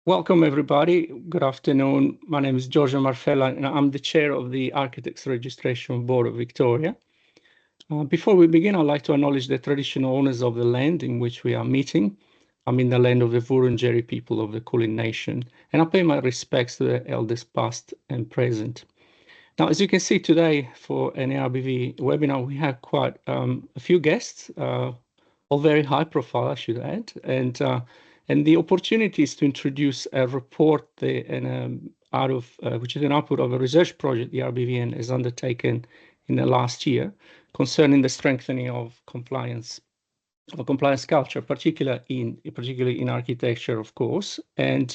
Welcome, everybody. Good afternoon. My name is Giorgio Marfella, and I'm the chair of the Architects Registration Board of Victoria. Before we begin, I'd like to acknowledge the traditional owners of the land in which we are meeting. I'm in the land of the Wurundjeri people of the Kulin Nation, and I pay my respects to the elders past and present. Now, as you can see today for an ARBV webinar, we have quite a few guests, all very high profile, I should add, and the opportunity is to introduce a report which is an output of a research project the ARBV has undertaken in the last year concerning the strengthening of compliance culture, particularly in architecture, of course. And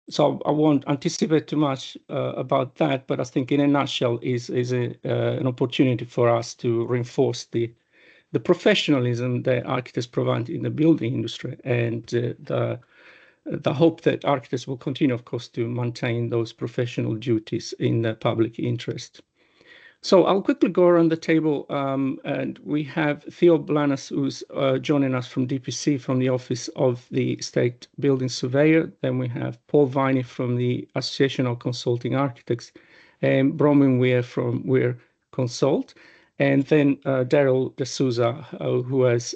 so I won't anticipate too much about that, but I think in a nutshell is an opportunity for us to reinforce the professionalism that architects provide in the building industry, and the hope that architects will continue, of course, to maintain those professional duties in the public interest. So I'll quickly go around the table, and we have Theo Blanas, who's joining us from DPC, from the Office of the State Building Surveyor. Then we have Paul Viney from the Association of Consulting Architects, and Bronwyn Weir from Weir Consult. And then Dariel Sousa, who has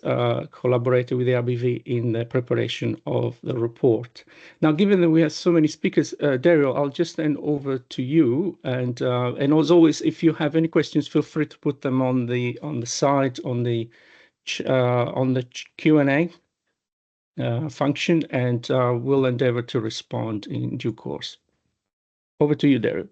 collaborated with the ARBV in the preparation of the report. Now, given that we have so many speakers, Dariel, I'll just hand over to you. And as always, if you have any questions, feel free to put them on the side on the Q&A function, and we'll endeavour to respond in due course. Over to you, Dariel.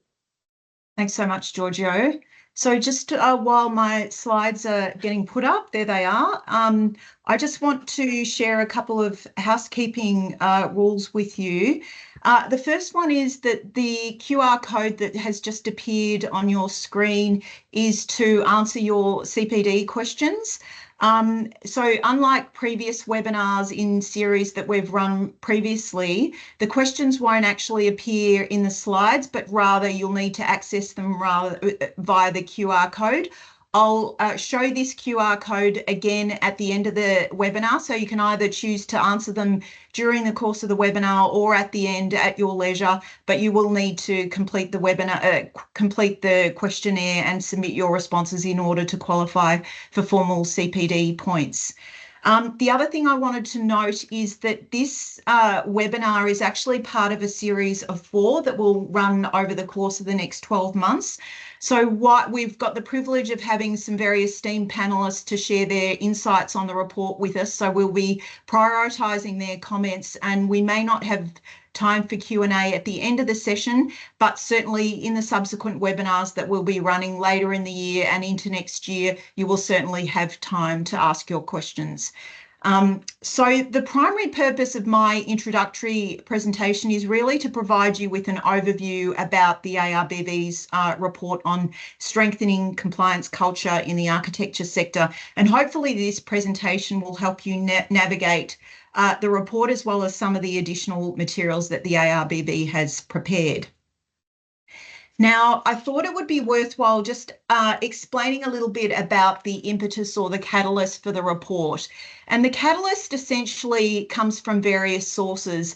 Thanks so much, Giorgio. So just while my slides are getting put up, there they are. I just want to share a couple of housekeeping rules with you. The first one is that the QR code that has just appeared on your screen is to answer your CPD questions. So unlike previous webinars in series that we've run previously, the questions won't actually appear in the slides, but rather you'll need to access them via the QR code. I'll show this QR code again at the end of the webinar, so you can either choose to answer them during the course of the webinar or at the end at your leisure, but you will need to complete the webinar, complete the questionnaire and submit your responses in order to qualify for formal CPD points. The other thing I wanted to note is that this webinar is actually part of a series of 4 that will run over the course of the next 12 months. So we've got the privilege of having some very esteemed panellists to share their insights on the report with us. So we'll be prioritising their comments, and we may not have time for Q&A at the end of the session, but certainly in the subsequent webinars that we'll be running later in the year and into next year, you will certainly have time to ask your questions. So the primary purpose of my introductory presentation is really to provide you with an overview about the ARBV's report on strengthening compliance culture in the architecture sector. And hopefully this presentation will help you navigate the report as well as some of the additional materials that the ARBV has prepared. Now, I thought it would be worthwhile just explaining a little bit about the impetus or the catalyst for the report. And the catalyst essentially comes from various sources,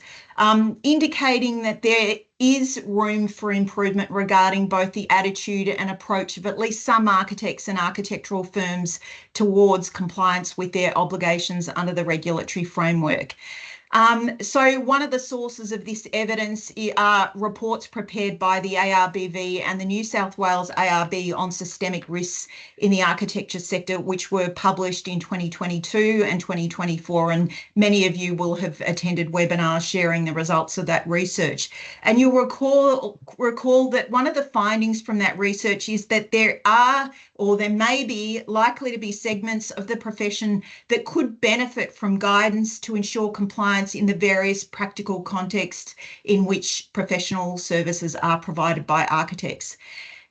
indicating that there is room for improvement regarding both the attitude and approach of at least some architects and architectural firms towards compliance with their obligations under the regulatory framework. So one of the sources of this evidence are reports prepared by the ARBV and the New South Wales ARB on systemic risks in the architecture sector, which were published in 2022 and 2024. And many of you will have attended webinars sharing the results of that research. And you'll recall that one of the findings from that research is that there are, or there may be, likely to be segments of the profession that could benefit from guidance to ensure compliance in the various practical contexts in which professional services are provided by architects.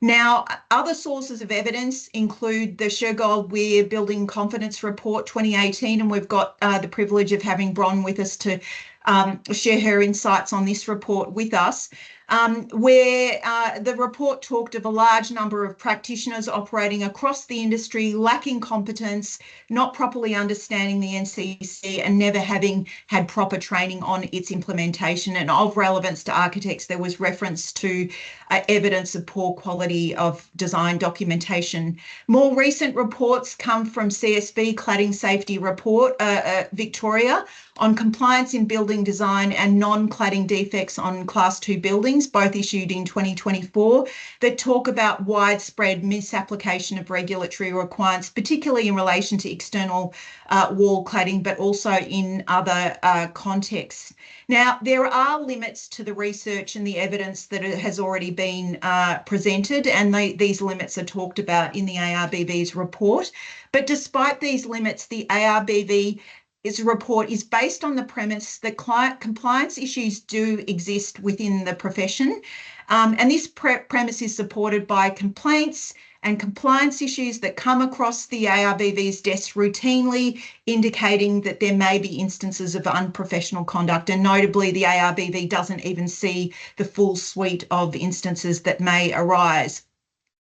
Now, other sources of evidence include the Shergold Weir Building Confidence Report 2018, and we've got the privilege of having Bron with us to share her insights on this report with us. where the report talked of a large number of practitioners operating across the industry, lacking competence, not properly understanding the NCC, and never having had proper training on its implementation. And of relevance to architects, there was reference to evidence of poor quality of design documentation. More recent reports come from CSV Cladding Safety Report Victoria on compliance in building design and non-cladding defects on Class 2 buildings, both issued in 2024, that talk about widespread misapplication of regulatory requirements, particularly in relation to external wall cladding, but also in other contexts. Now, there are limits to the research and the evidence that has already been presented, and these limits are talked about in the ARBV's report. But despite these limits, the ARBV report is based on the premise that compliance issues do exist within the profession. And this premise is supported by complaints and compliance issues that come across the ARBV's desk routinely, indicating that there may be instances of unprofessional conduct. And notably, the ARBV doesn't even see the full suite of instances that may arise.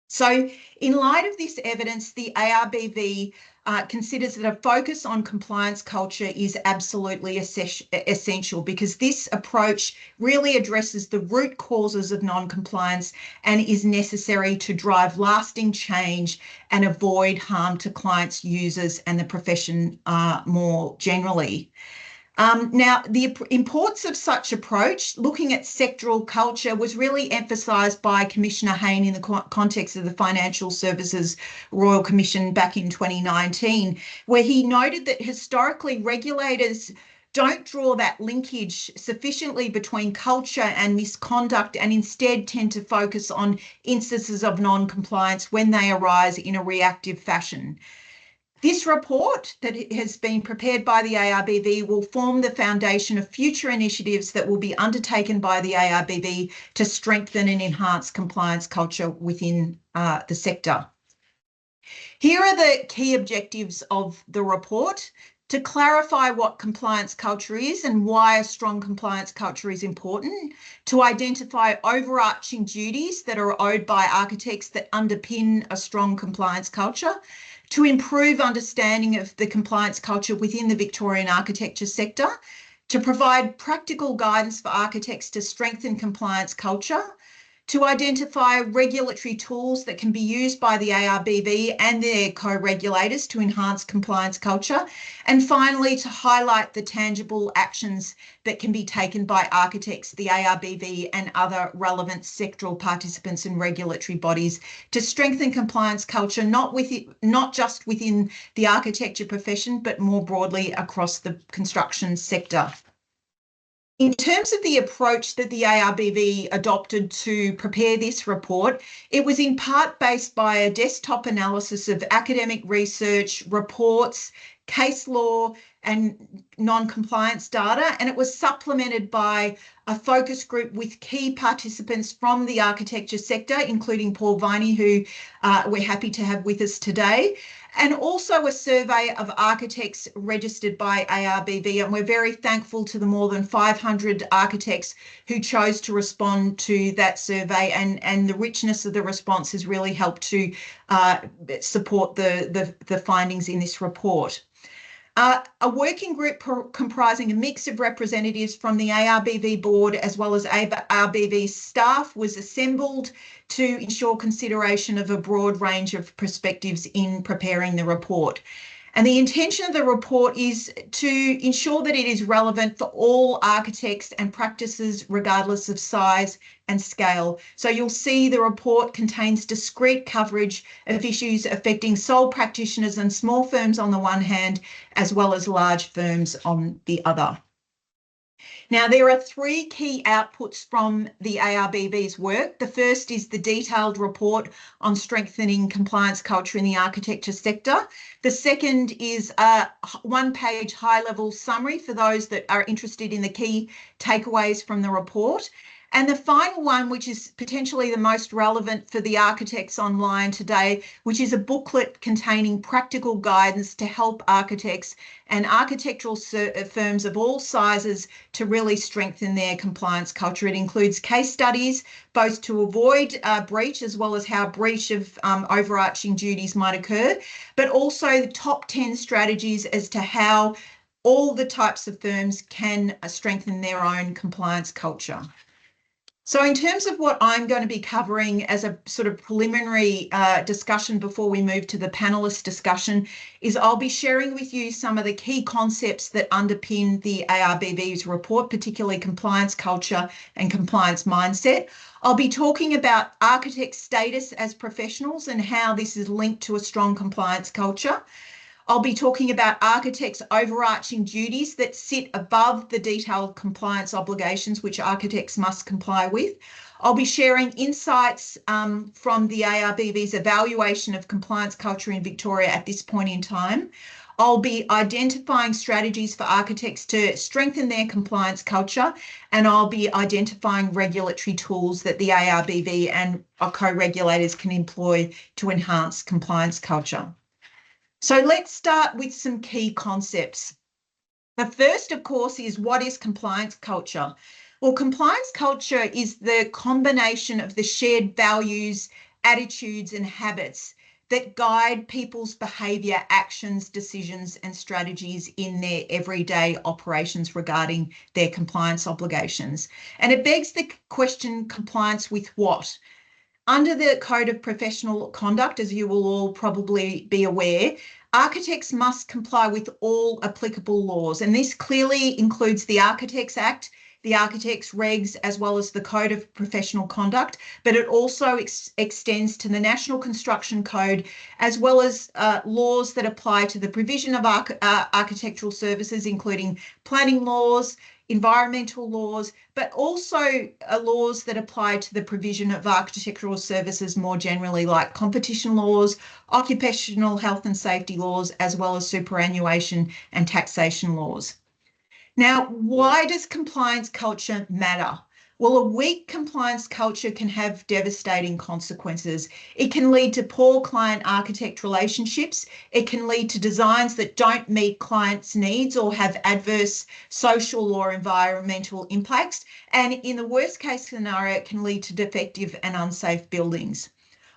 So in light of this evidence, the ARBV considers that a focus on compliance culture is absolutely essential, because this approach really addresses the root causes of non-compliance and is necessary to drive lasting change and avoid harm to clients, users, and the profession more generally. Now, the importance of such approach, looking at sectoral culture, was really emphasised by Commissioner Hayne in the context of the Financial Services Royal Commission back in 2019, where he noted that historically regulators don't draw that linkage sufficiently between culture and misconduct, and instead tend to focus on instances of non-compliance when they arise in a reactive fashion. This report that has been prepared by the ARBV will form the foundation of future initiatives that will be undertaken by the ARBV to strengthen and enhance compliance culture within the sector. Here are the key objectives of the report: to clarify what compliance culture is and why a strong compliance culture is important, to identify overarching duties that are owed by architects that underpin a strong compliance culture, to improve understanding of the compliance culture within the Victorian architecture sector, to provide practical guidance for architects to strengthen compliance culture, to identify regulatory tools that can be used by the ARBV and their co-regulators to enhance compliance culture, and finally to highlight the tangible actions that can be taken by architects, the ARBV and other relevant sectoral participants and regulatory bodies to strengthen compliance culture, not just within the architecture profession, but more broadly across the construction sector. In terms of the approach that the ARBV adopted to prepare this report, it was in part based by a desktop analysis of academic research, reports, case law, and non-compliance data, and it was supplemented by a focus group with key participants from the architecture sector, including Paul Viney, who we're happy to have with us today, and also a survey of architects registered by ARBV. And we're very thankful to the more than 500 architects who chose to respond to that survey, and the richness of the response has really helped to support the findings in this report. A working group comprising a mix of representatives from the ARBV board as well as ARBV staff was assembled to ensure consideration of a broad range of perspectives in preparing the report. And the intention of the report is to ensure that it is relevant for all architects and practices regardless of size and scale. So you'll see the report contains discrete coverage of issues affecting sole practitioners and small firms on the one hand, as well as large firms on the other. Now, there are three key outputs from the ARBV's work. The first is the detailed report on strengthening compliance culture in the architecture sector. The second is a one-page high-level summary for those that are interested in the key takeaways from the report. And the final one, which is potentially the most relevant for the architects online today, which is a booklet containing practical guidance to help architects and architectural firms of all sizes to really strengthen their compliance culture. It includes case studies, both to avoid breach as well as how breach of overarching duties might occur, but also the top 10 strategies as to how all the types of firms can strengthen their own compliance culture. So in terms of what I'm going to be covering as a sort of preliminary discussion before we move to the panelist discussion is I'll be sharing with you some of the key concepts that underpin the ARBV's report, particularly compliance culture and compliance mindset. I'll be talking about architect status as professionals and how this is linked to a strong compliance culture. I'll be talking about architects' overarching duties that sit above the detailed compliance obligations which architects must comply with. I'll be sharing insights from the ARBV's evaluation of compliance culture in Victoria at this point in time. I'll be identifying strategies for architects to strengthen their compliance culture, and I'll be identifying regulatory tools that the ARBV and our co-regulators can employ to enhance compliance culture. So let's start with some key concepts. The first, of course, is what is compliance culture? Well, compliance culture is the combination of the shared values, attitudes, and habits that guide people's behaviour, actions, decisions, and strategies in their everyday operations regarding their compliance obligations. And it begs the question, compliance with what? Under the Code of Professional Conduct, as you will all probably be aware, architects must comply with all applicable laws, and this clearly includes the Architects Act, the Architects Regs, as well as the Code of Professional Conduct, but it also extends to the National Construction Code, as well as laws that apply to the provision of architectural services, including planning laws, environmental laws, but also laws that apply to the provision of architectural services more generally, like competition laws, occupational health and safety laws, as well as superannuation and taxation laws. Now, why does compliance culture matter? Well, a weak compliance culture can have devastating consequences. It can lead to poor client-architect relationships. It can lead to designs that don't meet clients' needs or have adverse social or environmental impacts. And in the worst-case scenario, it can lead to defective and unsafe buildings.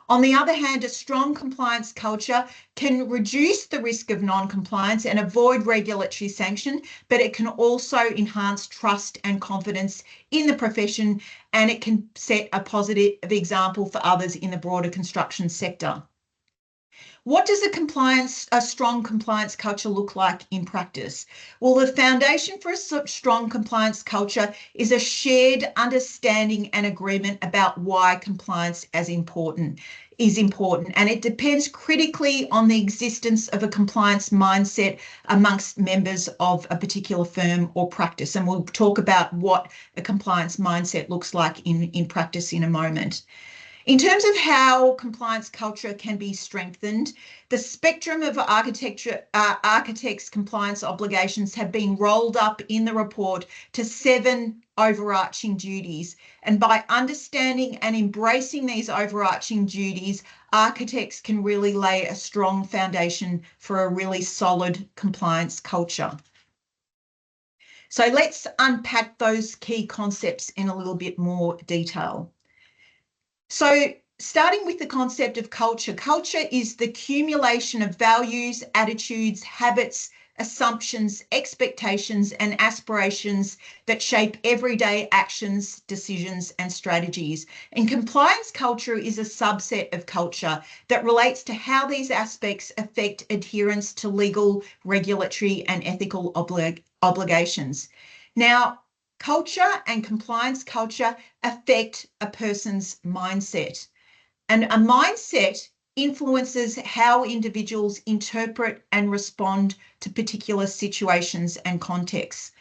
On the other hand, a strong compliance culture can reduce the risk of non-compliance and avoid regulatory sanction, but it can also enhance trust and confidence in the profession, and it can set a positive example for others in the broader construction sector. What does a strong compliance culture look like in practice? Well, the foundation for a strong compliance culture is a shared understanding and agreement about why compliance is important. And it depends critically on the existence of a compliance mindset amongst members of a particular firm or practice. And we'll talk about what a compliance mindset looks like in practice in a moment. In terms of how compliance culture can be strengthened, the spectrum of architects' compliance obligations have been rolled up in the report to 7 overarching duties. And by understanding and embracing these overarching duties, architects can really lay a strong foundation for a really solid compliance culture. So let's unpack those key concepts in a little bit more detail. So starting with the concept of culture, culture is the accumulation of values, attitudes, habits, assumptions, expectations, and aspirations that shape everyday actions, decisions, and strategies. And compliance culture is a subset of culture that relates to how these aspects affect adherence to legal, regulatory, and ethical obligations. Now, culture and compliance culture affect a person's mindset, and a mindset influences how individuals interpret and respond to particular situations and contexts.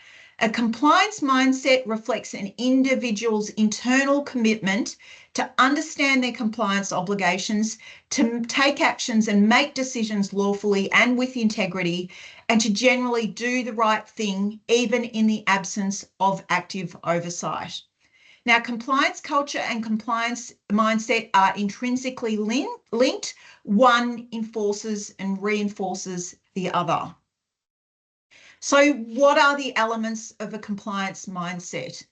A compliance mindset reflects an individual's internal commitment to understand their compliance obligations, to take actions and make decisions lawfully and with integrity, and to generally do the right thing, even in the absence of active oversight. Now, compliance culture and compliance mindset are intrinsically linked. One enforces and reinforces the other. So what are the elements of a compliance mindset?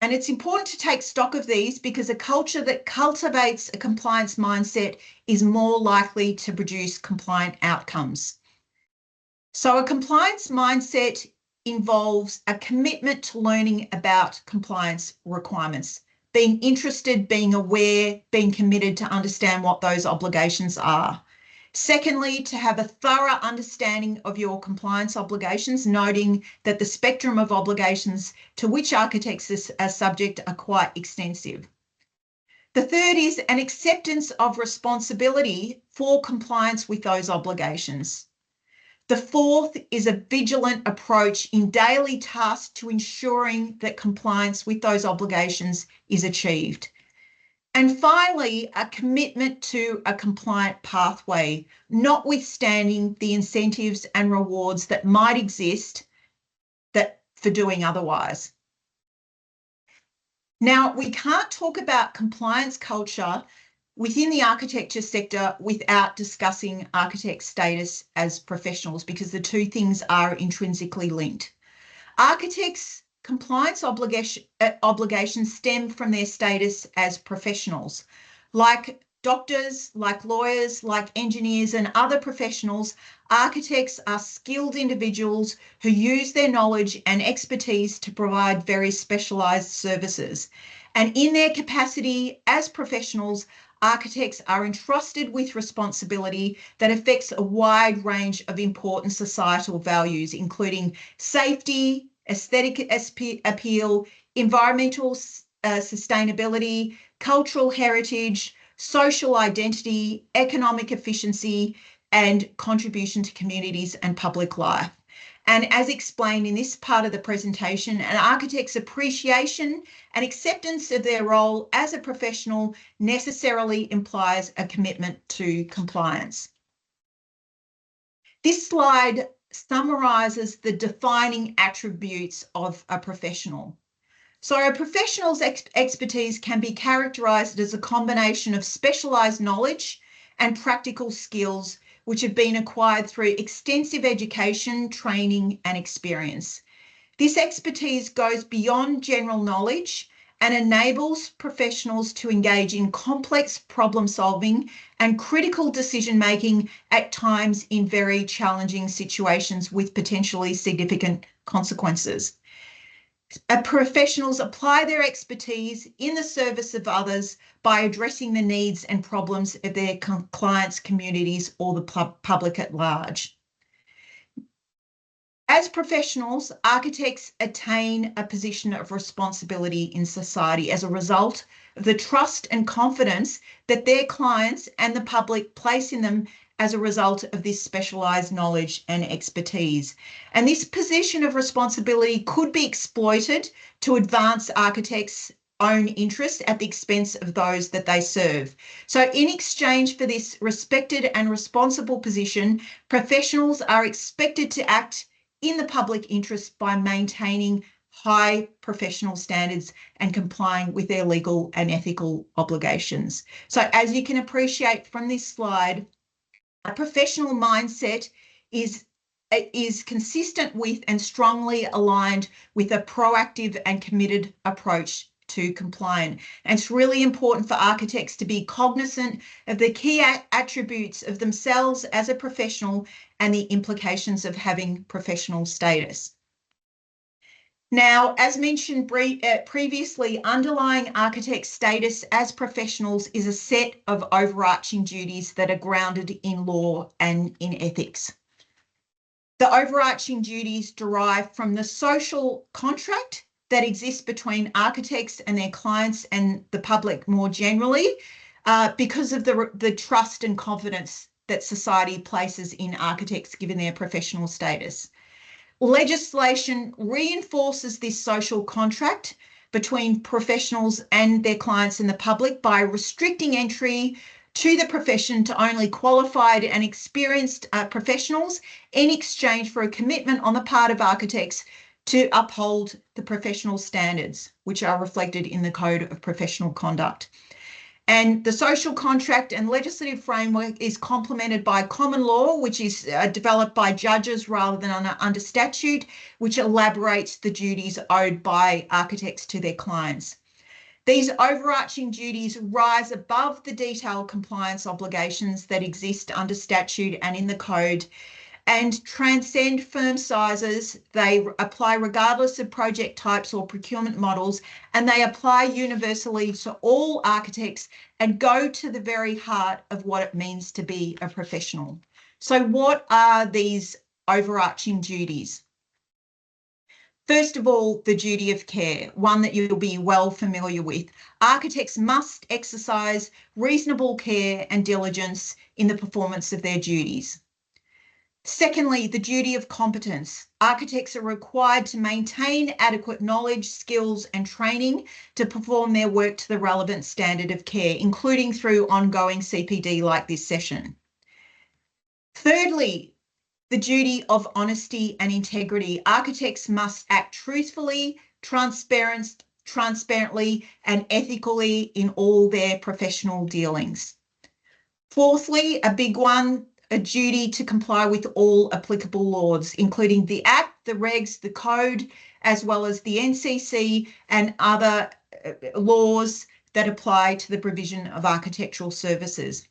And it's important to take stock of these because a culture that cultivates a compliance mindset is more likely to produce compliant outcomes. So a compliance mindset involves a commitment to learning about compliance requirements, being interested, being aware, being committed to understand what those obligations are. Secondly, to have a thorough understanding of your compliance obligations, noting that the spectrum of obligations to which architects are subject are quite extensive. The third is an acceptance of responsibility for compliance with those obligations. The fourth is a vigilant approach in daily tasks to ensuring that compliance with those obligations is achieved. And finally, a commitment to a compliant pathway, notwithstanding the incentives and rewards that might exist for doing otherwise. Now, we can't talk about compliance culture within the architecture sector without discussing architect status as professionals, because the two things are intrinsically linked. Architects' compliance obligations stem from their status as professionals. Like doctors, like lawyers, like engineers and other professionals, architects are skilled individuals who use their knowledge and expertise to provide very specialised services. And in their capacity as professionals, architects are entrusted with responsibility that affects a wide range of important societal values, including safety, aesthetic appeal, environmental sustainability, cultural heritage, social identity, economic efficiency, and contribution to communities and public life. And as explained in this part of the presentation, an architect's appreciation and acceptance of their role as a professional necessarily implies a commitment to compliance. This slide summarises the defining attributes of a professional. So a professional's expertise can be characterised as a combination of specialised knowledge and practical skills which have been acquired through extensive education, training and experience. This expertise goes beyond general knowledge and enables professionals to engage in complex problem solving and critical decision making at times in very challenging situations with potentially significant consequences. Professionals apply their expertise in the service of others by addressing the needs and problems of their clients, communities, or the public at large. As professionals, architects attain a position of responsibility in society as a result of the trust and confidence that their clients and the public place in them as a result of this specialised knowledge and expertise. And this position of responsibility could be exploited to advance architects' own interests at the expense of those that they serve. So in exchange for this respected and responsible position, professionals are expected to act in the public interest by maintaining high professional standards and complying with their legal and ethical obligations. So as you can appreciate from this slide, a professional mindset is consistent with and strongly aligned with a proactive and committed approach to compliance. And it's really important for architects to be cognizant of the key attributes of themselves as a professional and the implications of having professional status. Now, as mentioned previously, underlying architect status as professionals is a set of overarching duties that are grounded in law and in ethics. The overarching duties derive from the social contract that exists between architects and their clients and the public more generally, because of the trust and confidence that society places in architects given their professional status. Legislation reinforces this social contract between professionals and their clients and the public by restricting entry to the profession to only qualified and experienced professionals in exchange for a commitment on the part of architects to uphold the professional standards, which are reflected in the Code of Professional Conduct. And the social contract and legislative framework is complemented by common law, which is developed by judges rather than under statute, which elaborates the duties owed by architects to their clients. These overarching duties rise above the detailed compliance obligations that exist under statute and in the code, and transcend firm sizes. They apply regardless of project types or procurement models, and they apply universally to all architects and go to the very heart of what it means to be a professional. So what are these overarching duties? First of all, the duty of care, one that you'll be well familiar with. Architects must exercise reasonable care and diligence in the performance of their duties. Secondly, the duty of competence. Architects are required to maintain adequate knowledge, skills, and training to perform their work to the relevant standard of care, including through ongoing CPD like this session. Thirdly, the duty of honesty and integrity. Architects must act truthfully, transparently, and ethically in all their professional dealings. Fourthly, a big one, a duty to comply with all applicable laws, including the Act, the regs, the code, as well as the NCC and other laws that apply to the provision of architectural services.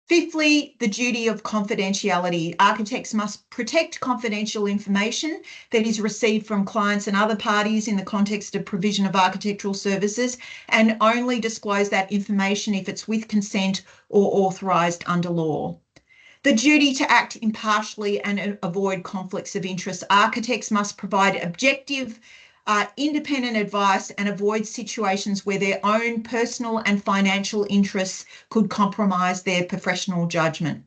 Fifthly, the duty of confidentiality. Architects must protect confidential information that is received from clients and other parties in the context of provision of architectural services, and only disclose that information if it's with consent or authorised under law. The duty to act impartially and avoid conflicts of interest. Architects must provide objective, independent advice and avoid situations where their own personal and financial interests could compromise their professional judgment.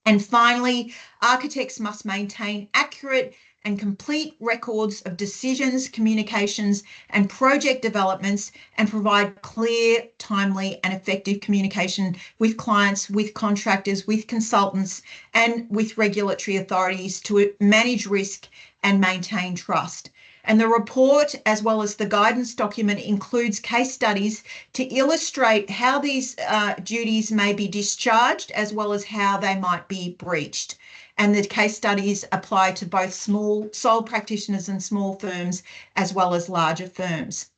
And finally, architects must maintain accurate and complete records of decisions, communications, and project developments, and provide clear, timely, and effective communication with clients, with contractors, with consultants, and with regulatory authorities to manage risk and maintain trust. And the report, as well as the guidance document, includes case studies to illustrate how these duties may be discharged, as well as how they might be breached. And the case studies apply to both small sole practitioners and small firms, as well as larger firms.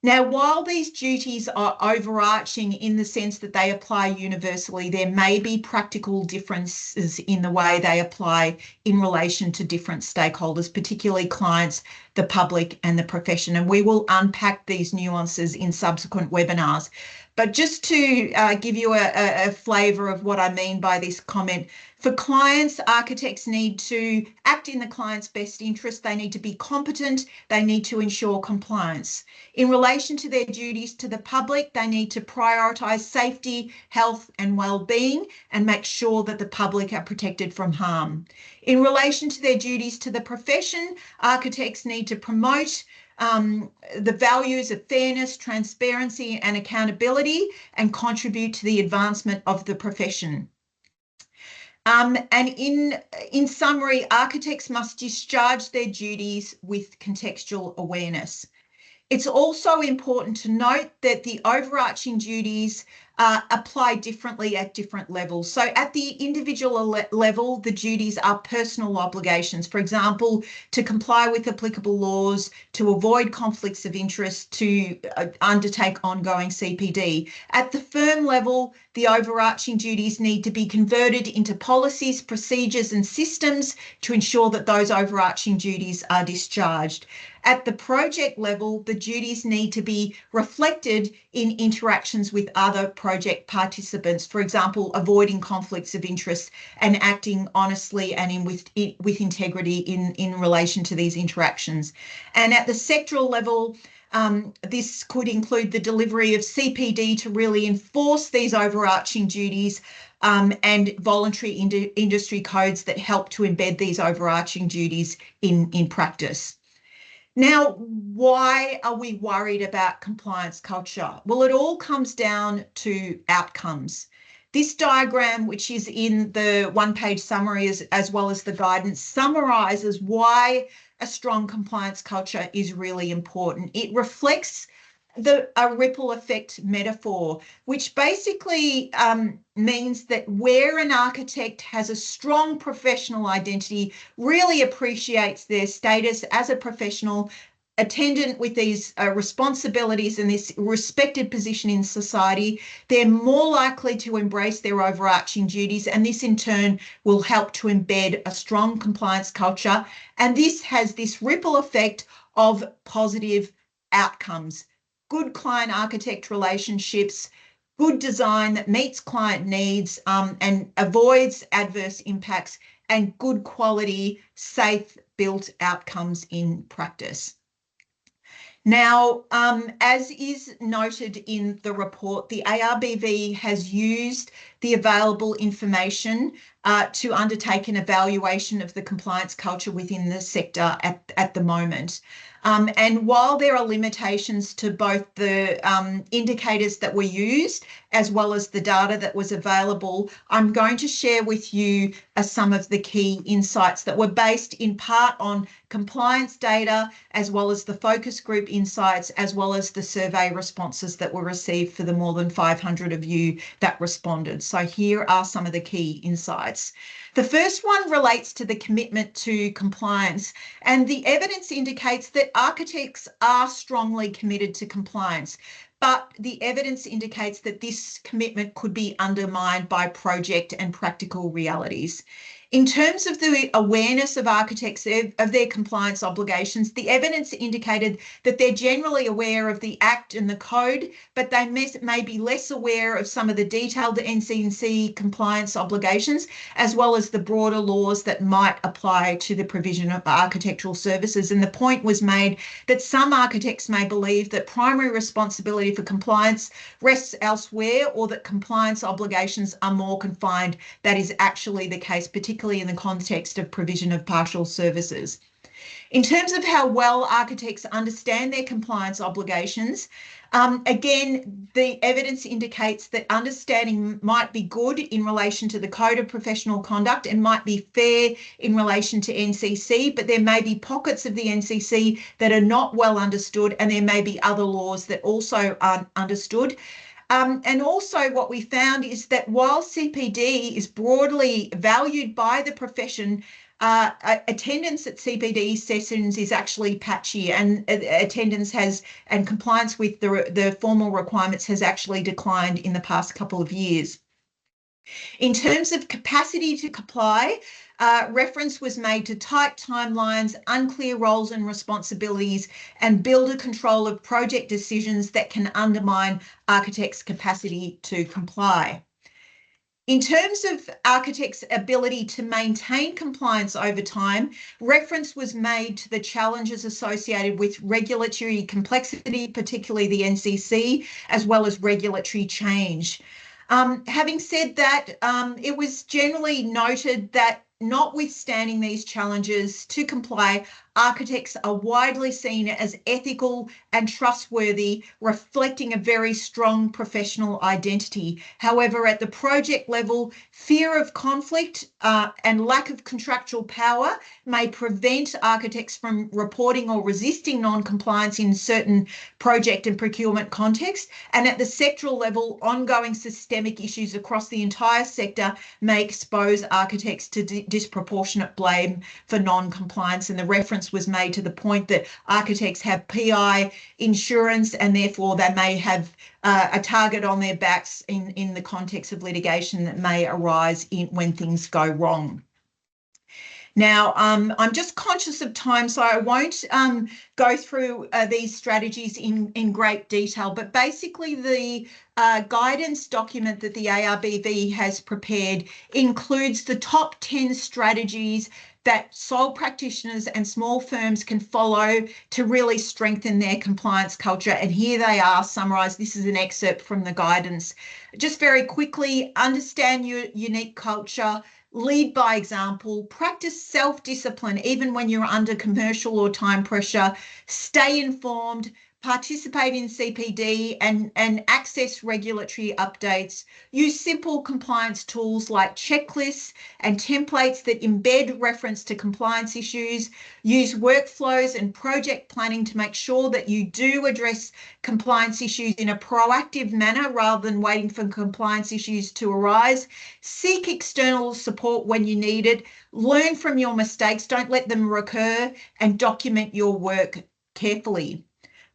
Now, while these duties are overarching in the sense that they apply universally, there may be practical differences in the way they apply in relation to different stakeholders, particularly clients, the public, and the profession. And we will unpack these nuances in subsequent webinars. But just to give you a flavour of what I mean by this comment, for clients, architects need to act in the client's best interest. They need to be competent. They need to ensure compliance. In relation to their duties to the public, they need to prioritise safety, health and well-being and make sure that the public are protected from harm. In relation to their duties to the profession, architects need to promote the values of fairness, transparency and accountability and contribute to the advancement of the profession. And in summary, architects must discharge their duties with contextual awareness. It's also important to note that the overarching duties apply differently at different levels. So at the individual level, the duties are personal obligations, for example, to comply with applicable laws, to avoid conflicts of interest, to undertake ongoing CPD. At the firm level, the overarching duties need to be converted into policies, procedures and systems to ensure that those overarching duties are discharged. At the project level, the duties need to be reflected in interactions with other project participants, for example, avoiding conflicts of interest and acting honestly and with integrity in relation to these interactions. And at the sectoral level, this could include the delivery of CPD to really enforce these overarching duties and voluntary industry codes that help to embed these overarching duties in practice. Now, why are we worried about compliance culture? Well, it all comes down to outcomes. This diagram, which is in the one-page summary as well as the guidance, summarises why a strong compliance culture is really important. It reflects a ripple effect metaphor, which basically means that where an architect has a strong professional identity, really appreciates their status as a professional, attendant with these responsibilities and this respected position in society, they're more likely to embrace their overarching duties, and this in turn will help to embed a strong compliance culture. And this has this ripple effect of positive outcomes: good client-architect relationships, good design that meets client needs and avoids adverse impacts, and good quality, safe, built outcomes in practice. Now, as is noted in the report, the ARBV has used the available information to undertake an evaluation of the compliance culture within the sector at the moment. And while there are limitations to both the indicators that were used as well as the data that was available, I'm going to share with you some of the key insights that were based in part on compliance data, as well as the focus group insights, as well as the survey responses that were received for the more than 500 of you that responded. So here are some of the key insights. The first one relates to the commitment to compliance, and the evidence indicates that architects are strongly committed to compliance, but the evidence indicates that this commitment could be undermined by project and practical realities. In terms of the awareness of architects of their compliance obligations, the evidence indicated that they're generally aware of the Act and the Code, but they may be less aware of some of the detailed NCC compliance obligations, as well as the broader laws that might apply to the provision of architectural services. And the point was made that some architects may believe that primary responsibility for compliance rests elsewhere, or that compliance obligations are more confined. That is actually the case, particularly in the context of provision of partial services. In terms of how well architects understand their compliance obligations, again, the evidence indicates that understanding might be good in relation to the Code of Professional Conduct and might be fair in relation to NCC, but there may be pockets of the NCC that are not well understood, and there may be other laws that also aren't understood. And also what we found is that while CPD is broadly valued by the profession, attendance at CPD sessions is actually patchy, and attendance and compliance with the formal requirements has actually declined in the past couple of years. In terms of capacity to comply, reference was made to tight timelines, unclear roles and responsibilities, and builder control of project decisions that can undermine architects' capacity to comply. In terms of architects' ability to maintain compliance over time, reference was made to the challenges associated with regulatory complexity, particularly the NCC, as well as regulatory change. Having said that, it was generally noted that notwithstanding these challenges to comply, architects are widely seen as ethical and trustworthy, reflecting a very strong professional identity. However, at the project level, fear of conflict and lack of contractual power may prevent architects from reporting or resisting non-compliance in certain project and procurement contexts. And at the sectoral level, ongoing systemic issues across the entire sector may expose architects to disproportionate blame for non-compliance. And the reference was made to the point that architects have PI insurance, and therefore they may have a target on their backs in the context of litigation that may arise when things go wrong. Now, I'm just conscious of time, so I won't go through these strategies in great detail, but basically the guidance document that the ARBV has prepared includes the top 10 strategies that sole practitioners and small firms can follow to really strengthen their compliance culture. And here they are summarised. This is an excerpt from the guidance. Just very quickly, understand your unique culture, lead by example, practice self-discipline even when you're under commercial or time pressure, stay informed, participate in CPD and access regulatory updates, use simple compliance tools like checklists and templates that embed reference to compliance issues, use workflows and project planning to make sure that you do address compliance issues in a proactive manner rather than waiting for compliance issues to arise, seek external support when you need it, learn from your mistakes, don't let them recur, and document your work carefully.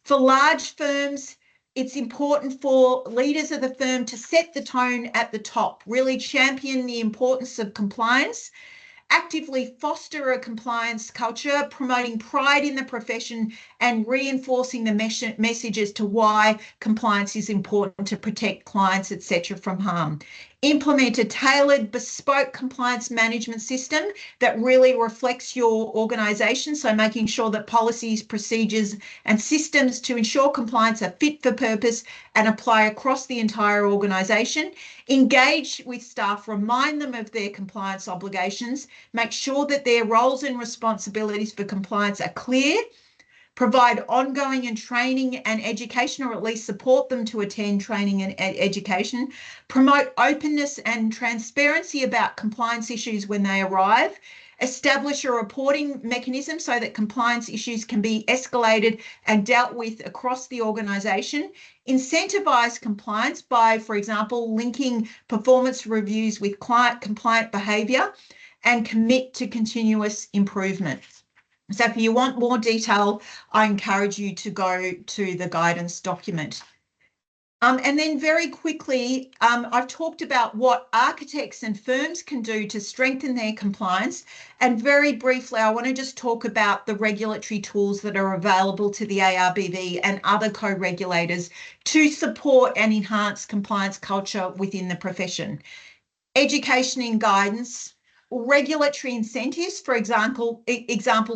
For large firms, it's important for leaders of the firm to set the tone at the top, really champion the importance of compliance, actively foster a compliance culture, promoting pride in the profession and reinforcing the message as to why compliance is important to protect clients, etc., from harm. Implement a tailored, bespoke compliance management system that really reflects your organisation, so making sure that policies, procedures and systems to ensure compliance are fit for purpose and apply across the entire organisation. Engage with staff, remind them of their compliance obligations, make sure that their roles and responsibilities for compliance are clear, provide ongoing and training and education, or at least support them to attend training and education, promote openness and transparency about compliance issues when they arrive, establish a reporting mechanism so that compliance issues can be escalated and dealt with across the organisation, incentivise compliance by, for example, linking performance reviews with client compliant behaviour, and commit to continuous improvement. So if you want more detail, I encourage you to go to the guidance document. And then very quickly, I've talked about what architects and firms can do to strengthen their compliance. And very briefly, I want to just talk about the regulatory tools that are available to the ARBV and other co-regulators to support and enhance compliance culture within the profession. Education and guidance, regulatory incentives, for example,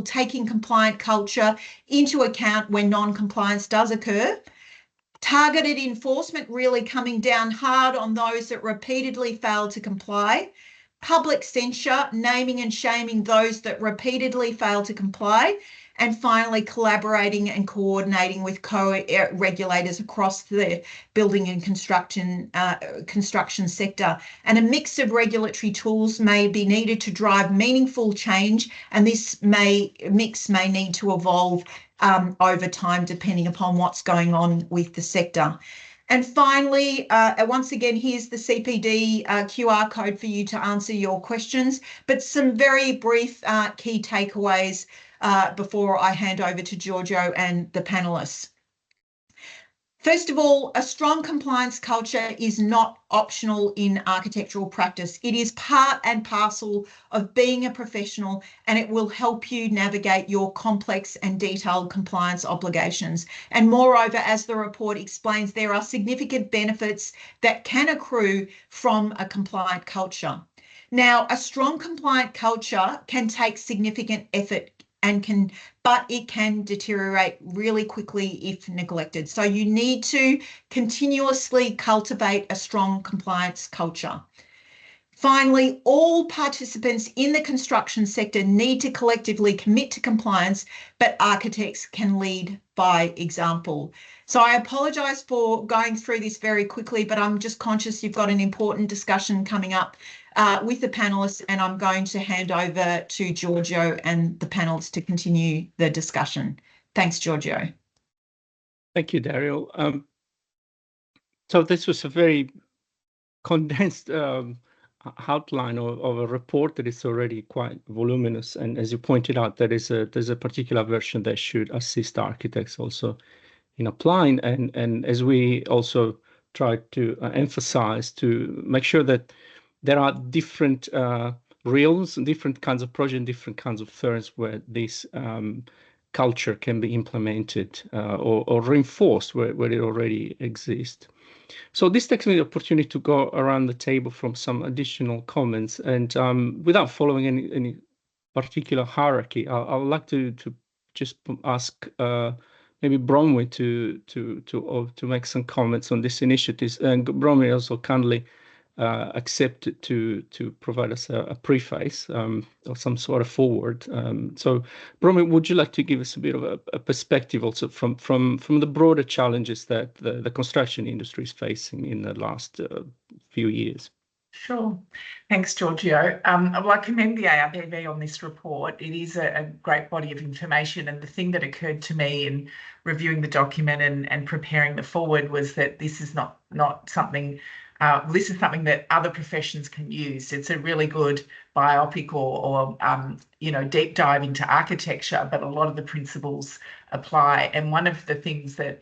taking compliant culture into account when non-compliance does occur. Targeted enforcement, really coming down hard on those that repeatedly fail to comply. Public censure, naming and shaming those that repeatedly fail to comply. And finally, collaborating and coordinating with co-regulators across the building and construction sector. And a mix of regulatory tools may be needed to drive meaningful change, and this mix may need to evolve over time, depending upon what's going on with the sector. And finally, once again, here's the CPD QR code for you to answer your questions, but some very brief key takeaways before I hand over to Giorgio and the panellists. First of all, a strong compliance culture is not optional in architectural practice. It is part and parcel of being a professional, and it will help you navigate your complex and detailed compliance obligations. And moreover, as the report explains, there are significant benefits that can accrue from a compliant culture. Now, a strong compliant culture can take significant effort but it can deteriorate really quickly if neglected. So you need to continuously cultivate a strong compliance culture. Finally, all participants in the construction sector need to collectively commit to compliance, but architects can lead by example. So I apologise for going through this very quickly, but I'm just conscious you've got an important discussion coming up with the panellists, and I'm going to hand over to Giorgio and the panelists to continue the discussion. Thanks, Giorgio. Thank you, Dariel. So this was a very condensed outline of a report that is already quite voluminous, and as you pointed out, there's a particular version that should assist architects also in applying, and as we also try to emphasize, to make sure that there are different realms and different kinds of projects, different kinds of firms where this culture can be implemented or reinforced where it already exists. So this takes me the opportunity to go around the table from some additional comments, and without following any particular hierarchy, I would like to just ask maybe Bronwyn to make some comments on this initiative, and Bronwyn also kindly accepted to provide us a preface or some sort of forward. So, Bronwyn, would you like to give us a bit of a perspective also from the broader challenges that the construction industry is facing in the last few years? Sure. Thanks, Giorgio. Well, I commend the ARBV on this report. It is a great body of information, and the thing that occurred to me in reviewing the document and preparing the forward was that this is not something. This is something that other professions can use. It's a really good biopic or deep dive into architecture, but a lot of the principles apply. And one of the things that,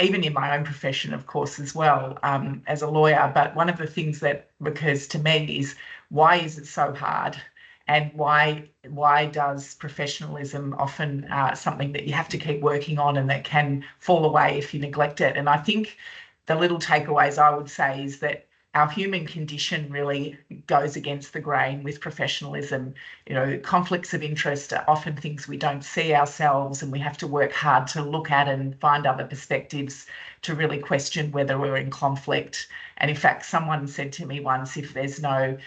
even in my own profession, of course, as well, as a lawyer, but one of the things that recurs to me is, why is it so hard? And why does professionalism often something that you have to keep working on and that can fall away if you neglect it? And I think the little takeaways I would say is that our human condition really goes against the grain with professionalism. Conflicts of interest are often things we don't see ourselves, and we have to work hard to look at and find other perspectives to really question whether we're in conflict. And in fact, someone said to me once, if there's no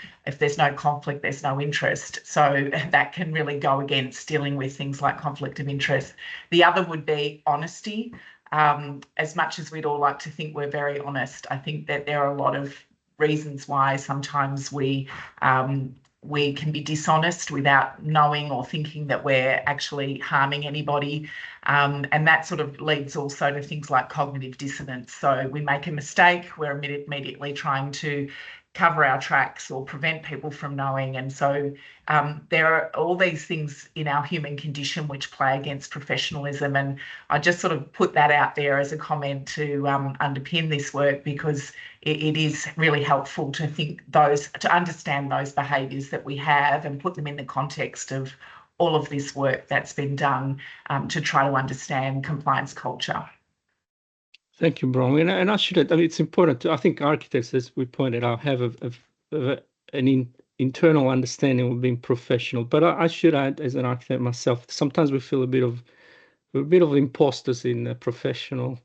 conflict, there's no interest. So that can really go against dealing with things like conflict of interest. The other would be honesty. As much as we'd all like to think we're very honest, I think that there are a lot of reasons why sometimes we can be dishonest without knowing or thinking that we're actually harming anybody. And that sort of leads also to things like cognitive dissonance. So we make a mistake, we're immediately trying to cover our tracks or prevent people from knowing. And so there are all these things in our human condition which play against professionalism. And I just sort of put that out there as a comment to underpin this work, because it is really helpful to understand those behaviours that we have and put them in the context of all of this work that's been done to try to understand compliance culture. Thank you, Bronwyn. And it's important I think architects, as we pointed out, have an internal understanding of being professional. But I should add, as an architect myself, sometimes we feel a bit of imposters in the professional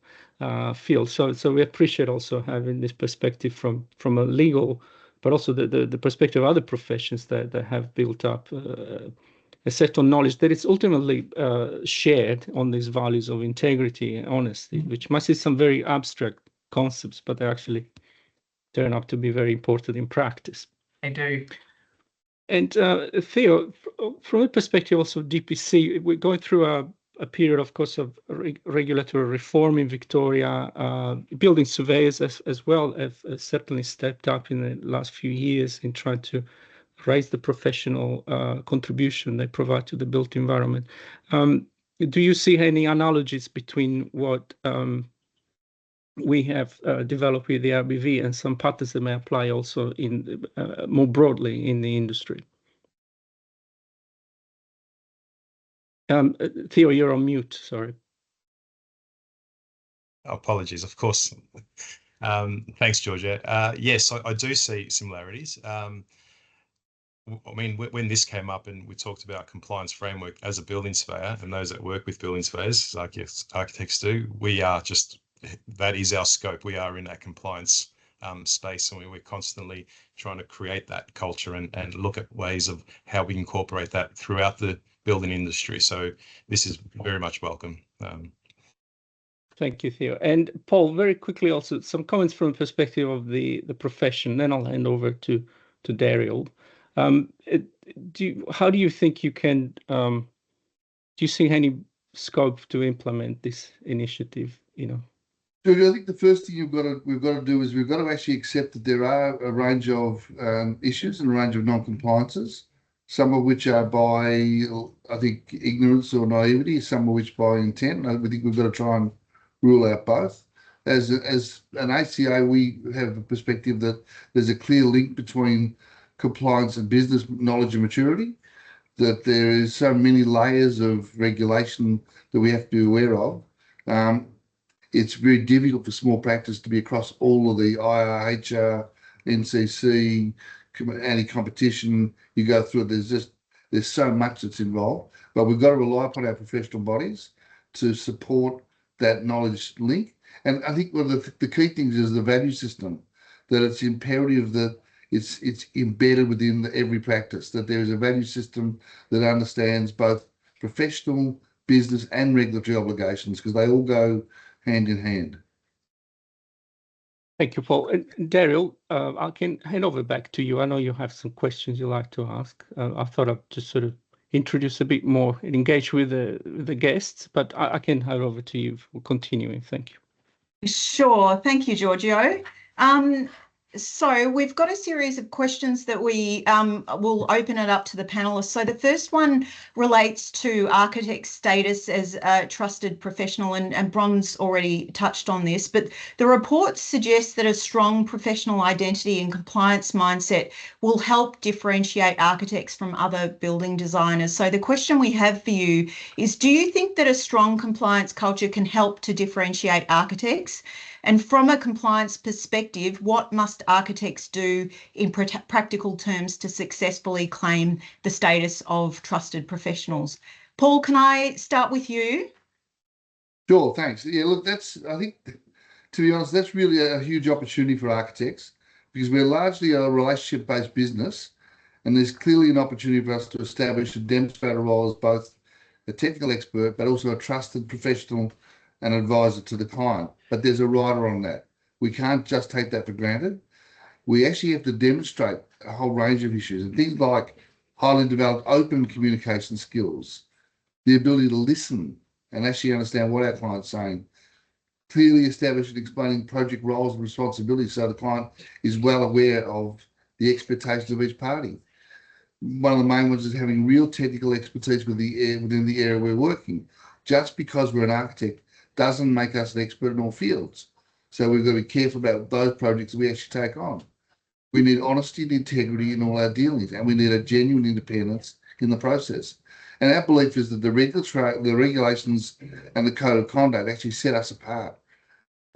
field. So we appreciate also having this perspective from a legal, but also the perspective of other professions that have built up a set of knowledge that is ultimately shared on these values of integrity and honesty, which might seem some very abstract concepts, but they actually turn out to be very important in practice. They do. And Theo, from a perspective also of DPC, we're going through a period, of course, of regulatory reform in Victoria. Building surveyors as well have certainly stepped up in the last few years in trying to raise the professional contribution they provide to the built environment. Do you see any analogies between what we have developed with the ARBV and some patterns that may apply also in more broadly in the industry? Theo, you're on mute, sorry. Apologies, of course. Thanks, Georgia. Yes, I do see similarities. I mean, when this came up and we talked about compliance framework as a building surveyor, and those that work with building surveyors, like architects do, that is our scope. We are in that compliance space, and we're constantly trying to create that culture and look at ways of how we incorporate that throughout the building industry. So this is very much welcome. Thank you, Theo. And Paul, very quickly also, some comments from the perspective of the profession, then I'll hand over to Dariel. How do you think you can, do you see any scope to implement this initiative, I think the first thing we've got to do is we've got to actually accept that there are a range of issues and a range of non-compliances, some of which are by, I think, ignorance or naivety, some of which by intent. I think we've got to try and rule out both. As an ACA, we have a perspective that there's a clear link between compliance and business knowledge and maturity, that there is so many layers of regulation that we have to be aware of. It's very difficult for small practice to be across all of the IR, HR, NCC, anti-competition. You go through it, there's so much that's involved, but we've got to rely upon our professional bodies to support that knowledge link. And I think one of the key things is the value system, that it's imperative that it's embedded within every practice, that there is a value system that understands both professional, business and regulatory obligations, because they all go hand in hand. Thank you, Paul. Dariel, I can hand over back to you. I know you have some questions you'd like to ask. I thought I'd just sort of introduce a bit more and engage with the guests, but I can hand over to you for continuing. Thank you. Sure. Thank you, Giorgio. So we've got a series of questions that we will open it up to the panelists. So the first one relates to architect's status as a trusted professional, and Bron's already touched on this, but the report suggests that a strong professional identity and compliance mindset will help differentiate architects from other building designers. So the question we have for you is, do you think that a strong compliance culture can help to differentiate architects? And from a compliance perspective, what must architects do in practical terms to successfully claim the status of trusted professionals? Paul, can I start with you? Sure, thanks. Yeah, look, I think, to be honest, that's really a huge opportunity for architects, because we're largely a relationship-based business, and there's clearly an opportunity for us to establish and demonstrate a role as both a technical expert, but also a trusted professional and advisor to the client. But there's a rider on that. We can't just take that for granted. We actually have to demonstrate a whole range of issues, and things like highly developed open communication skills, the ability to listen and actually understand what our client's saying, clearly establishing and explaining project roles and responsibilities so the client is well aware of the expectations of each party. One of the main ones is having real technical expertise within the area we're working. Just because we're an architect doesn't make us an expert in all fields. So we've got to be careful about those projects that we actually take on. We need honesty and integrity in all our dealings, and we need a genuine independence in the process. And our belief is that the regulations and the code of conduct actually set us apart.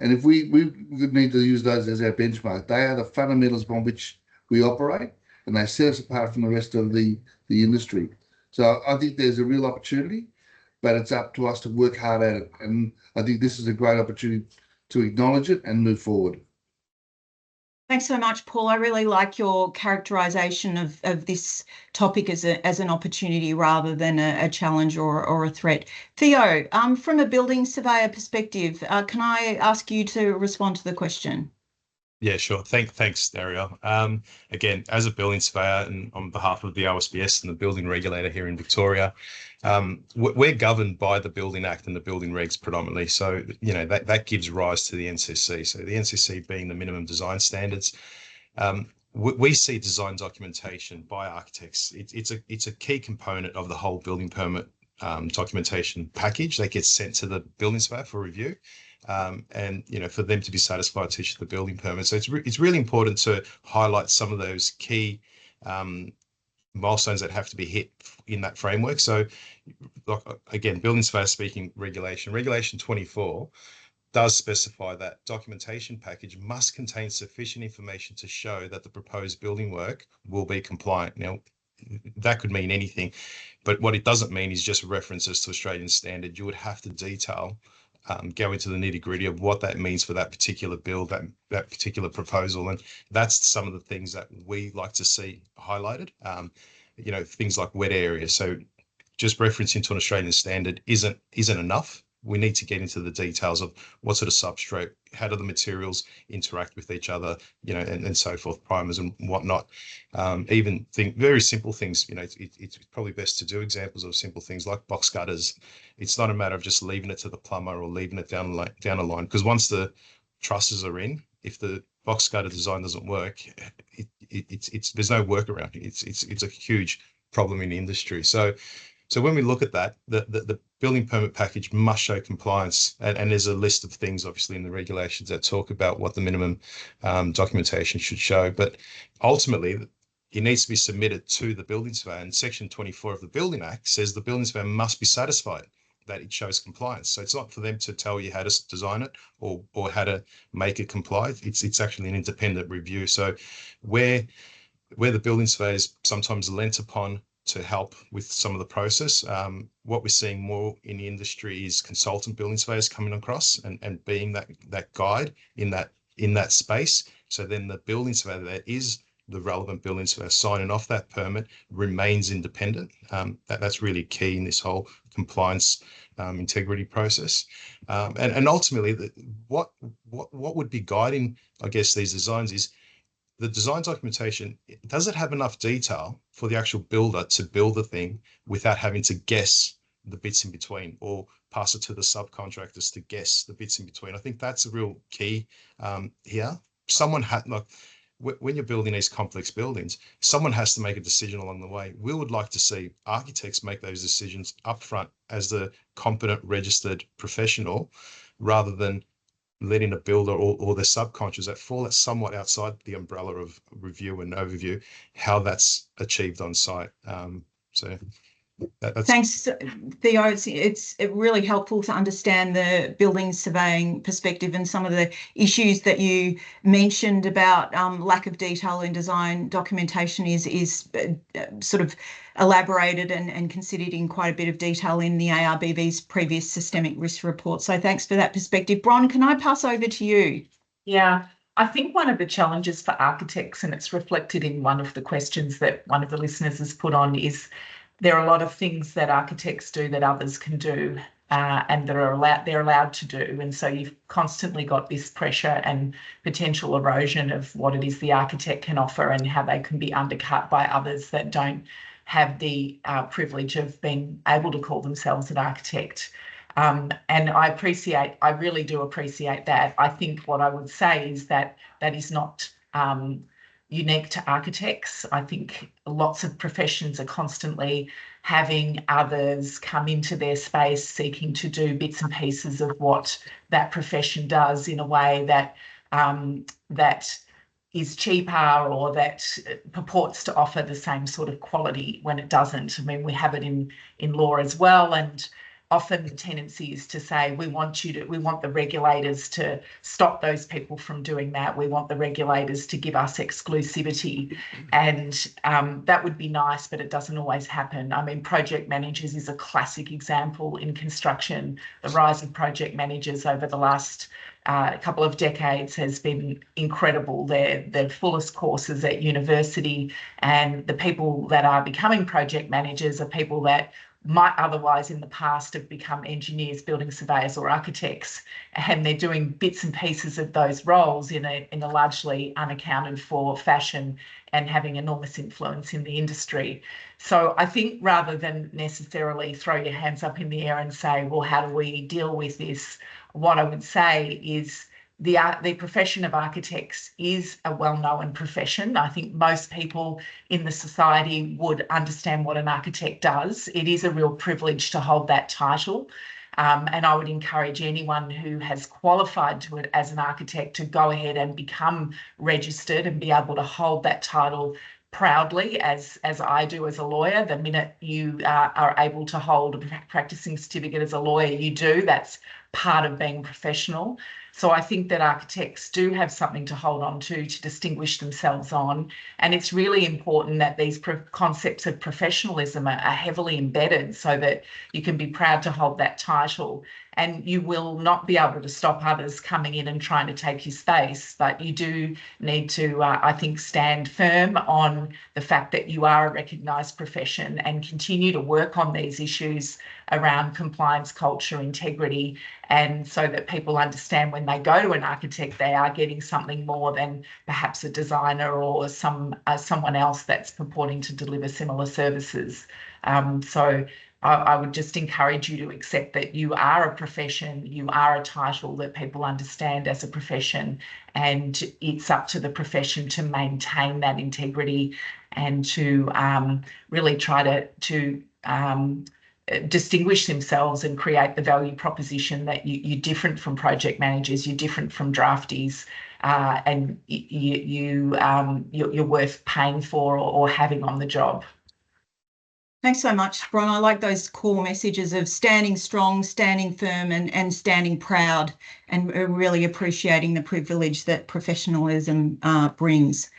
And if we need to use those as our benchmark, they are the fundamentals upon which we operate, and they set us apart from the rest of the industry. So I think there's a real opportunity, but it's up to us to work hard at it. And I think this is a great opportunity to acknowledge it and move forward. Thanks so much, Paul. I really like your characterisation of this topic as an opportunity rather than a challenge or a threat. Theo, from a building surveyor perspective, can I ask you to respond to the question? Yeah, sure. Thanks, Dariel. Again, as a building surveyor and on behalf of the OSBS and the building regulator here in Victoria, we're governed by the Building Act and the building regs predominantly. So, you know, that gives rise to the NCC. So the NCC being the minimum design standards. We see design documentation by architects. It's a key component of the whole building permit documentation package that gets sent to the building surveyor for review. And, you know, for them to be satisfied to issue the building permit. So it's really important to highlight some of those key milestones that have to be hit in that framework. So, again, building surveyor speaking regulation 24 does specify that documentation package must contain sufficient information to show that the proposed building work will be compliant. Now, that could mean anything, but what it doesn't mean is just references to Australian standard. You would have to detail, go into the nitty gritty of what that means for that particular build, that particular proposal. And that's some of the things that we like to see highlighted, you know, things like wet areas. So just referencing to an Australian standard isn't enough. We need to get into the details of what sort of substrate, how do the materials interact with each other, you know, and so forth, primers and whatnot. Even very simple things, you know, it's probably best to do examples of simple things like box gutters. It's not a matter of just leaving it to the plumber or leaving it down a line, because once the trusses are in, if the box gutter design doesn't work, there's no workaround. It's a huge problem in the industry. So when we look at that, the building permit package must show compliance, and there's a list of things obviously in the regulations that talk about what the minimum documentation should show. But ultimately, it needs to be submitted to the building surveyor, and Section 24 of the Building Act says the building surveyor must be satisfied that it shows compliance. So it's not for them to tell you how to design it or how to make it comply. It's actually an independent review. So where the building surveyor is sometimes lent upon to help with some of the process. What we're seeing more in the industry is consultant building surveyors coming across and being that guide in that space, So then the building surveyor that is the relevant building surveyor signing off that permit remains independent. That's really key in this whole compliance integrity process. And ultimately, what would be guiding, I guess, these designs is the design documentation. Does it have enough detail for the actual builder to build the thing without having to guess the bits in between, or pass it to the subcontractors to guess the bits in between? I think that's a real key here. Someone had, like, when you're building these complex buildings, someone has to make a decision along the way. We would like to see architects make those decisions upfront as the competent registered professional, rather than letting a builder or the subcontractors that fall somewhat outside the umbrella of review and overview, how that's achieved on site. So that's... Thanks, Theo. It's really helpful to understand the building surveying perspective and some of the issues that you mentioned about lack of detail in design documentation is sort of elaborated and considered in quite a bit of detail in the ARBV's previous systemic risk report. So thanks for that perspective. Bron, can I pass over to you? Yeah, I think one of the challenges for architects, and it's reflected in one of the questions that one of the listeners has put on, is there are a lot of things that architects do that others can do, and that they're allowed to do. And so you've constantly got this pressure and potential erosion of what it is the architect can offer and how they can be undercut by others that don't have the privilege of being able to call themselves an architect. And I really do appreciate that. I think what I would say is that is not unique to architects. I think lots of professions are constantly having others come into their space seeking to do bits and pieces of what that profession does in a way that that is cheaper, or that purports to offer the same sort of quality when it doesn't. I mean, we have it in law as well, and often the tendency is to say, we want the regulators to stop those people from doing that. We want the regulators to give us exclusivity. And that would be nice, but it doesn't always happen. I mean, project managers is a classic example in construction. The rise of project managers over the last couple of decades has been incredible. They're the fullest courses at university, and the people that are becoming project managers are people that might otherwise in the past have become engineers, building surveyors or architects, and they're doing bits and pieces of those roles in a largely unaccounted for fashion and having enormous influence in the industry. So I think rather than necessarily throw your hands up in the air and say, well, how do we deal with this? What I would say is the profession of architects is a well-known profession. I think most people in the society would understand what an architect does. It is a real privilege to hold that title. And I would encourage anyone who has qualified to it as an architect to go ahead and become registered and be able to hold that title proudly, as I do as a lawyer. The minute you are able to hold a practicing certificate as a lawyer, you do. That's part of being professional. So I think that architects do have something to hold on to distinguish themselves on. And it's really important that these concepts of professionalism are heavily embedded so that you can be proud to hold that title. And you will not be able to stop others coming in and trying to take your space, but you do need to, I think, stand firm on the fact that you are a recognised profession and continue to work on these issues around compliance, culture, integrity, and so that people understand when they go to an architect, they are getting something more than perhaps a designer or someone else that's purporting to deliver similar services. So I would just encourage you to accept that you are a profession, you are a title that people understand as a profession, and it's up to the profession to maintain that integrity and to really try to distinguish themselves and create the value proposition that you're different from project managers, you're different from draftees, and you're worth paying for or having on the job. Thanks so much, Bron. I like those core messages of standing strong, standing firm, and standing proud, and really appreciating the privilege that professionalism brings.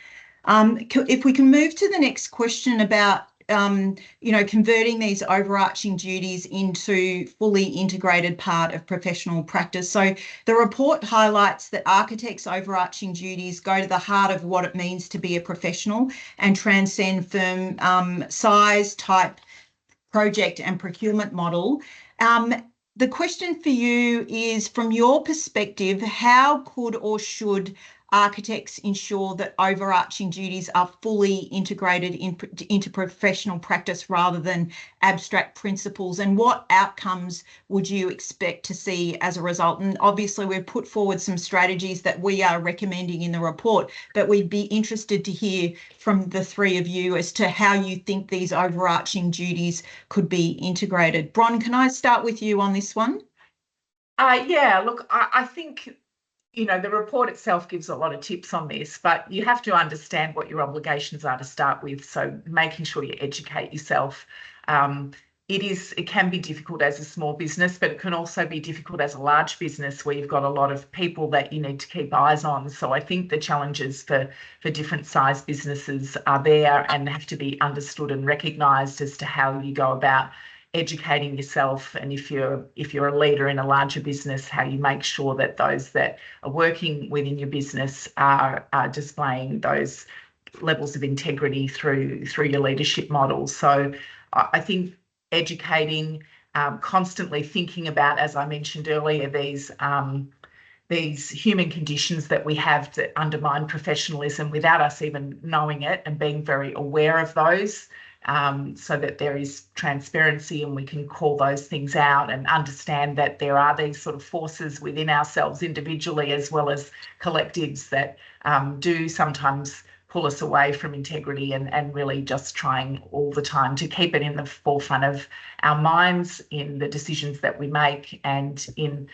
If we can move to the next question about converting these overarching duties into fully integrated part of professional practice. So the report highlights that architects' overarching duties go to the heart of what it means to be a professional and transcend firm size, type, project and procurement model. The question for you is, from your perspective, how could or should architects ensure that overarching duties are fully integrated into professional practice rather than abstract principles, and what outcomes would you expect to see as a result? And obviously we've put forward some strategies that we are recommending in the report, but we'd be interested to hear from the three of you as to how you think these overarching duties could be integrated. Bron, can I start with you on this one? Yeah, look, I think the report itself gives a lot of tips on this, but you have to understand what your obligations are to start with. So making sure you educate yourself. It can be difficult as a small business, but it can also be difficult as a large business where you've got a lot of people that you need to keep eyes on. So I think the challenges for different size businesses are there and have to be understood and recognised as to how you go about educating yourself, and if you're a leader in a larger business, how you make sure that those that are working within your business are displaying those levels of integrity through your leadership models. So I think educating, constantly thinking about, as I mentioned earlier, these human conditions that we have that undermine professionalism without us even knowing it, and being very aware of those. So that there is transparency and we can call those things out and understand that there are these sort of forces within ourselves individually as well as collectives that do sometimes pull us away from integrity, and really just trying all the time to keep it in the forefront of our minds in the decisions that we make, and in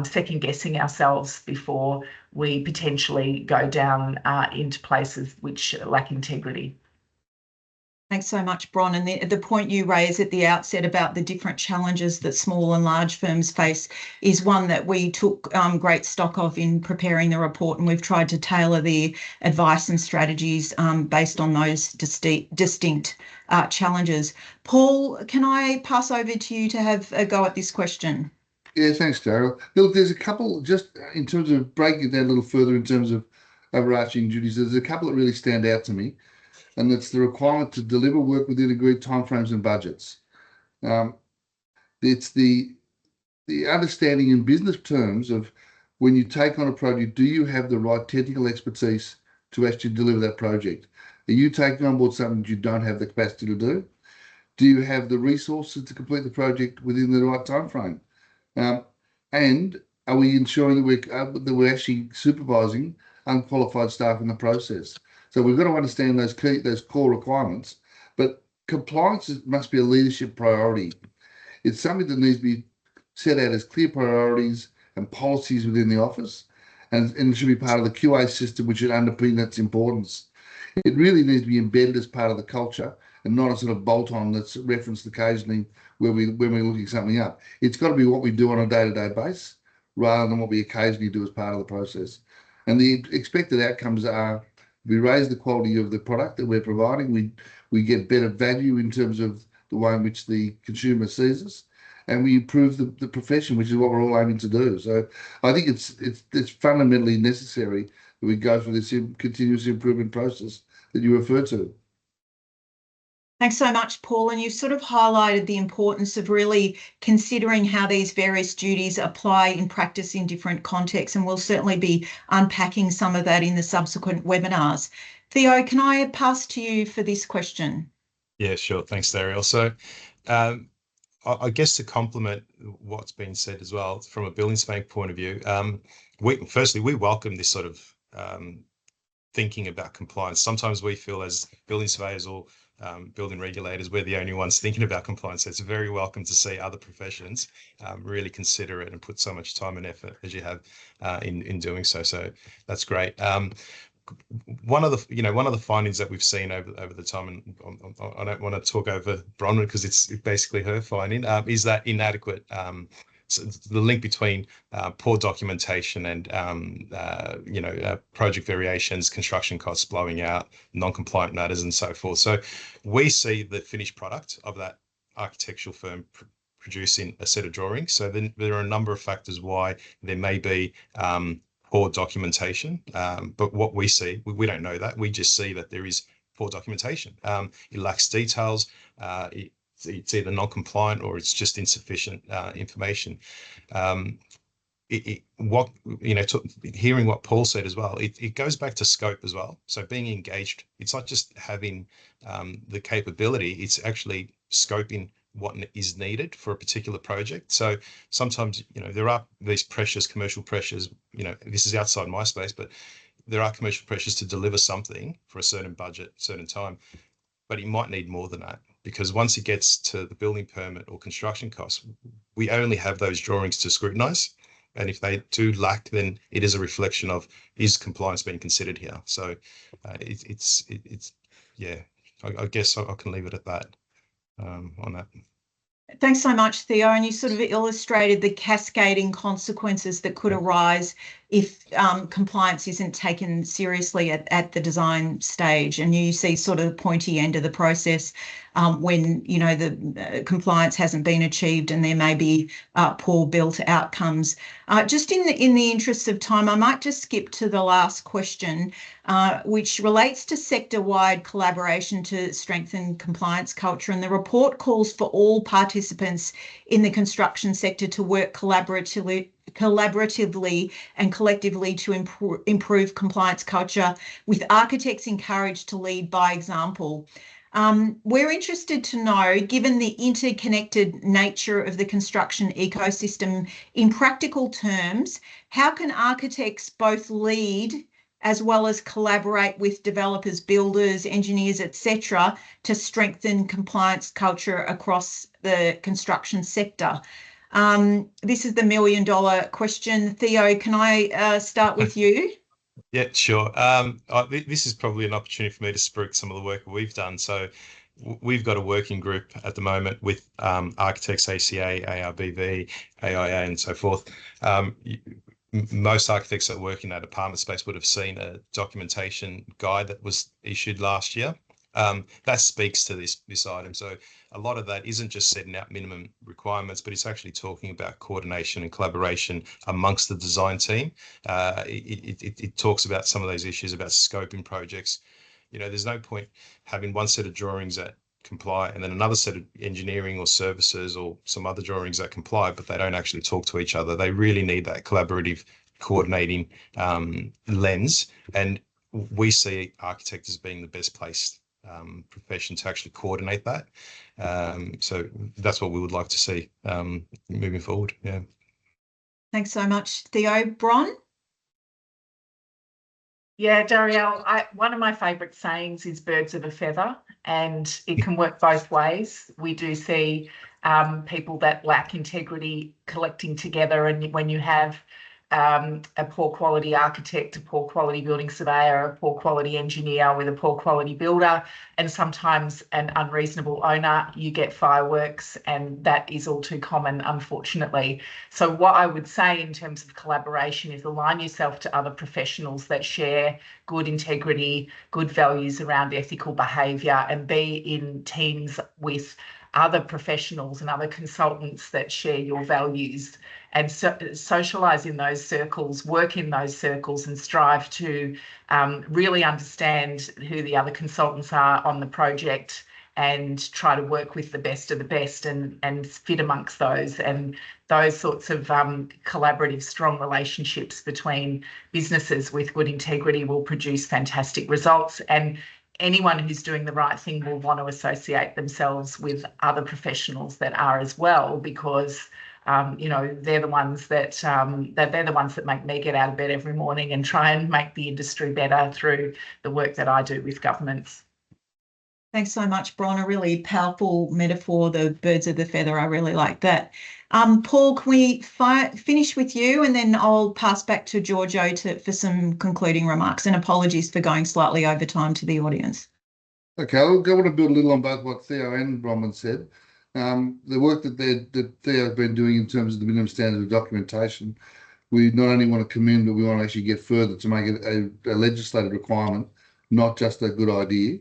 second guessing ourselves before we potentially go down into places which lack integrity. Thanks so much, Bron. And the point you raised at the outset about the different challenges that small and large firms face is one that we took great stock of in preparing the report, and we've tried to tailor the advice and strategies based on those distinct challenges. Paul, can I pass over to you to have a go at this question? Yeah, thanks, Dariel. Look, there's a couple, just in terms of breaking it down a little further in terms of overarching duties, there's a couple that really stand out to me. And that's the requirement to deliver work within agreed timeframes and budgets. It's the understanding in business terms of, when you take on a project, do you have the right technical expertise to actually deliver that project? Are you taking on board something you don't have the capacity to do? Do you have the resources to complete the project within the right timeframe? And are we ensuring that we're actually supervising unqualified staff in the process? So we've got to understand those core requirements, but compliance must be a leadership priority. It's something that needs to be set out as clear priorities and policies within the office, and it should be part of the QA system, which should underpin its importance. It really needs to be embedded as part of the culture, and not a sort of bolt-on that's referenced occasionally when we're looking something up. It's got to be what we do on a day-to-day basis, rather than what we occasionally do as part of the process. And the expected outcomes are, we raise the quality of the product that we're providing, we get better value in terms of the way in which the consumer sees us, and we improve the profession, which is what we're all aiming to do. So I think it's fundamentally necessary that we go through this continuous improvement process that you refer to. Thanks so much, Paul. And you've sort of highlighted the importance of really considering how these various duties apply in practice in different contexts, and we'll certainly be unpacking some of that in the subsequent webinars. Theo, can I pass to you for this question? Yeah, sure. Thanks, Dariel. So I guess to complement what's been said as well, from a building spank point of view, firstly, we welcome this sort of thinking about compliance. Sometimes we feel as building surveyors or building regulators, we're the only ones thinking about compliance. So it's very welcome to see other professions really consider it and put so much time and effort as you have in doing so. So that's great. One of the findings that we've seen over the time, and I don't want to talk over Bronwyn because it's basically her finding, is that inadequate so the link between poor documentation and project variations, construction costs blowing out, non-compliant matters, and so forth. So we see the finished product of that architectural firm producing a set of drawings. So then there are a number of factors why there may be poor documentation, but what we see, we don't know that. We just see that there is poor documentation. It lacks details. It's either non-compliant or it's just insufficient information. Hearing what Paul said as well, it goes back to scope as well. So being engaged, it's not just having the capability, it's actually scoping what is needed for a particular project. So sometimes, there are these pressures, commercial pressures, this is outside my space, but there are commercial pressures to deliver something for a certain budget, certain time, but it might need more than that, because once it gets to the building permit or construction costs, we only have those drawings to scrutinise. And if they do lack, then it is a reflection of, is compliance being considered here? So I guess I can leave it at that on that. Thanks so much, Theo. And you sort of illustrated the cascading consequences that could arise if compliance isn't taken seriously at the design stage. And you see sort of the pointy end of the process when, the compliance hasn't been achieved and there may be poor built outcomes. Just in the interest of time, I might just skip to the last question, which relates to sector-wide collaboration to strengthen compliance culture. And the report calls for all participants in the construction sector to work collaboratively and collectively to improve compliance culture, with architects encouraged to lead by example. We're interested to know, given the interconnected nature of the construction ecosystem, in practical terms, how can architects both lead as well as collaborate with developers, builders, engineers, etc., to strengthen compliance culture across the construction sector? This is the $1 million question. Theo, can I start with you? Yeah, sure. This is probably an opportunity for me to speak some of the work we've done. So we've got a working group at the moment with architects, ACA, ARBV, AIA, and so forth. Most architects that work in that apartment space would have seen a documentation guide that was issued last year. That speaks to this item. So a lot of that isn't just setting out minimum requirements, but it's actually talking about coordination and collaboration amongst the design team. It talks about some of those issues about scoping projects. There's no point having one set of drawings that comply and then another set of engineering or services or some other drawings that comply, but they don't actually talk to each other. They really need that collaborative, coordinating lens. And we see architects as being the best placed profession to actually coordinate that. So that's what we would like to see moving forward. Yeah. Thanks so much, Theo. Bron? Yeah, Dariel, one of my favourite sayings is birds of a feather, and it can work both ways. We do see people that lack integrity collecting together, and when you have a poor quality architect, a poor quality building surveyor, a poor quality engineer with a poor quality builder, and sometimes an unreasonable owner, you get fireworks, and that is all too common, unfortunately. So what I would say in terms of collaboration is align yourself to other professionals that share good integrity, good values around ethical behaviour, and be in teams with other professionals and other consultants that share your values, and socialise in those circles, work in those circles, and strive to really understand who the other consultants are on the project, and try to work with the best of the best and fit amongst those. And those sorts of collaborative, strong relationships between businesses with good integrity will produce fantastic results. And anyone who's doing the right thing will want to associate themselves with other professionals that are as well, because they're the ones that make me get out of bed every morning and try and make the industry better through the work that I do with governments. Thanks so much, Bron. A really powerful metaphor, the birds of the feather. I really like that. Paul, can we finish with you, and then I'll pass back to Giorgio for some concluding remarks, and apologies for going slightly over time to the audience. Okay, I want to build a little on both what Theo and Bronwyn said. The work that Theo's been doing in terms of the minimum standard of documentation, we not only want to commend, but we want to actually get further to make it a legislative requirement, not just a good idea.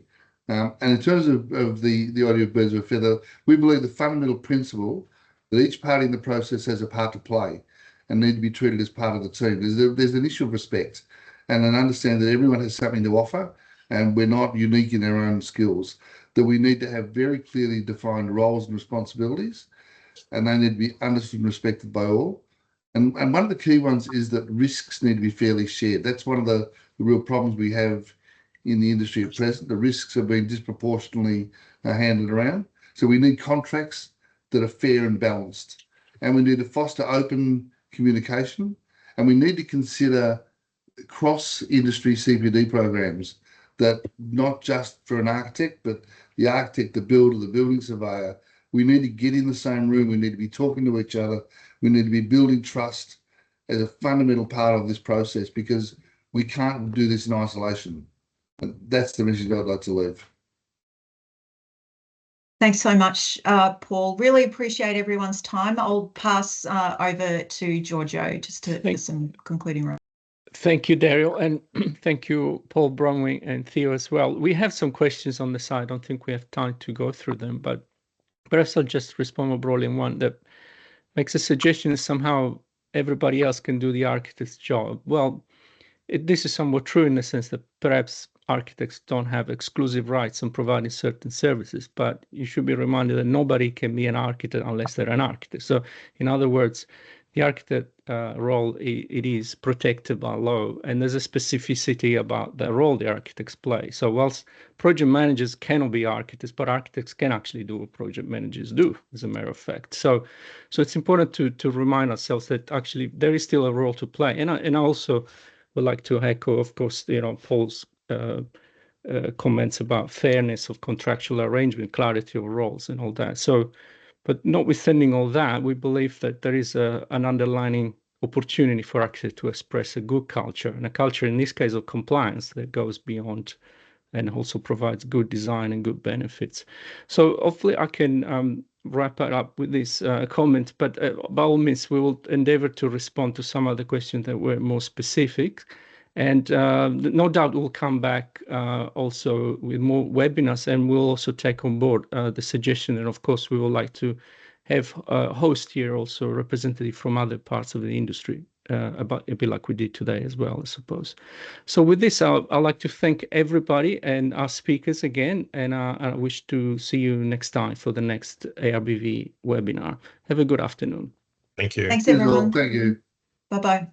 And in terms of the idea of birds of a feather, we believe the fundamental principle that each party in the process has a part to play and need to be treated as part of the team. There's an issue of respect and an understanding that everyone has something to offer and we're not unique in our own skills, that we need to have very clearly defined roles and responsibilities, and they need to be understood and respected by all. And one of the key ones is that risks need to be fairly shared. That's one of the real problems we have in the industry at present. The risks are being disproportionately handed around. So we need contracts that are fair and balanced. And we need to foster open communication. And we need to consider cross-industry CPD programs that not just for an architect, but the architect, the builder, the building surveyor, we need to get in the same room. We need to be talking to each other. We need to be building trust as a fundamental part of this process, because we can't do this in isolation. And that's the message I'd like to leave. Thanks so much, Paul. Really appreciate everyone's time. I'll pass over to Giorgio just for some concluding remarks. Thank you, Dariel, and thank you, Paul, Bronwyn, and Theo as well. We have some questions on the side. I don't think we have time to go through them, but perhaps I'll just respond more broadly in one that makes a suggestion that somehow everybody else can do the architect's job. Well, this is somewhat true in the sense that perhaps architects don't have exclusive rights on providing certain services, but you should be reminded that nobody can be an architect unless they're an architect. So in other words, the architect role, it is protected by law, and there's a specificity about the role the architects play. So whilst project managers cannot be architects, but architects can actually do what project managers do, as a matter of fact. So it's important to remind ourselves that actually there is still a role to play. And I also would like to echo, of course, Paul's comments about fairness of contractual arrangement, clarity of roles, and all that. So, but notwithstanding all that, we believe that there is an underlying opportunity for architects to express a good culture, and a culture in this case of compliance that goes beyond and also provides good design and good benefits. So hopefully I can wrap it up with this comment, but by all means, we will endeavor to respond to some of the questions that were more specific. And no doubt we'll come back also with more webinars, and we'll also take on board the suggestion. And of course, we would like to have a host here, also a representative from other parts of the industry, about a bit like we did today as well, I suppose. So with this, I'd like to thank everybody and our speakers again, and I wish to see you next time for the next ARBV webinar. Have a good afternoon. Thank you. Thanks, everyone. Thank you. Bye-bye.